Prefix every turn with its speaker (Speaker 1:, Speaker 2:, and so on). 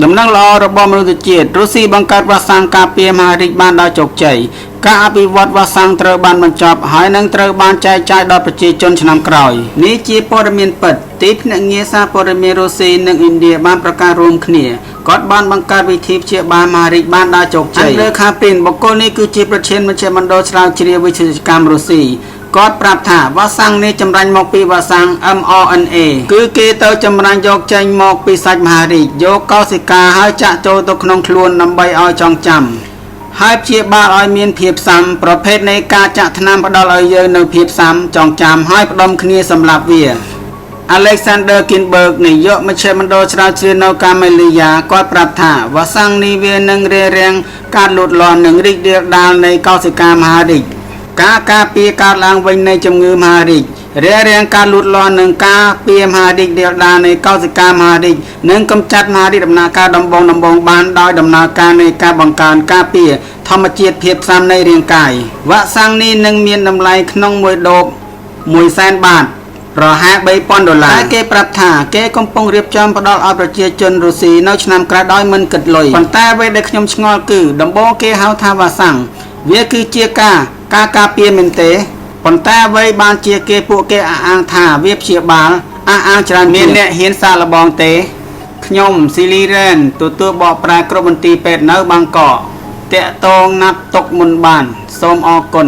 Speaker 1: ដំណឹងល្អរបស់មនុស្សជាតិរុស្ស៊ីបង្កើតវ៉ាក់សាំងការពារមហារីកបានដោយជោគជ័យការអភិវឌ្ឍវ៉ាក់សាំងត្រូវបានបញ្ចប់ហើយនឹងត្រូវបានចែកចាយដល់ប្រជាជនឆ្នាំក្រោយនេះជាព័ត៌មានពិតទីភ្នាក់ងារសារព័ត៌មានរុស្ស៊ីនិងឥណ្ឌាបានប្រកាសរួមគ្នាគាត់បានបង្កើតវិធីព្យាបាលមហារីកបានដោយជោគជ័យលើខាព្រីនបុគ្គលនេះគឺជាប្រធានមជ្ឈមណ្ឌលស្រាវជ្រាវវិទ្យាកម្មរុស្ស៊ីគាត់ប្រាប់ថាវ៉ាក់សាំងនេះចម្រាញ់មកពីវ៉ាក់សាំង mRNA គឺគេទៅចម្រាញ់យកចេញមកពីសាច់មហារីកយកកោសិកាហើយចាក់ចូលទៅក្នុងខ្លួនដើម្បីឲ្យចងចាំហើយព្យាបាលឲ្យមានភាពស៊ាំប្រភេទនៃការចាក់ថ្នាំផ្ដល់ឲ្យយើងនៅភាពស៊ាំចងចាំហើយផ្ដុំគ្នាសម្រាប់វា Alexander Kinberg នាយកមជ្ឈមណ្ឌលស្រាវជ្រាវនៅកាមេលីយ៉ាគាត់ប្រាប់ថាវ៉ាក់សាំងនេះវានឹងរារាំងការលូតលាស់និងរីករាលដាលនៃកោសិកាមហារីកការពារការឡើងវិញនៃជំងឺមហារីករារាំងការលូតលាស់និងការពារមហារីករាលដាលនៃកោសិកាមហារីកនិងកម្ចាត់មហារីកដំណើរការដំបូងបានដោយដំណើរការនៃការបង្កើនការពារធម្មជាតិភាពស៊ាំនៃរាងកាយវ៉ាក់សាំងនេះនឹងមានតម្លៃក្នុង1ដូប 100,000 បាតប្រហែល $3,000 តែគេប្រាប់ថាគេកំពុងរៀបចំផ្ដល់ឲ្យប្រជាជនរុស្ស៊ីនៅឆ្នាំក្រោយដោយមិនគិតលុយប៉ុន្តែអ្វីដែលខ្ញុំឆ្ងល់គឺដំបូងគេហៅថាវ៉ាក់សាំងវាគឺជាការពារមែនទេប៉ុន្តែអ្វីបានជាពួកគេអះអាងថាវាព្យាបាលអះអាងច្រើនមានអ្នកហ៊ានសាកល្បងទេខ្ញុំស៊ីលីរ៉ែនទទួលបកប្រែគ្រប់មន្ទីរពេទ្យនៅបាងកកតាក់ទងណាត់ទុកមុនបានសូមអរគុណ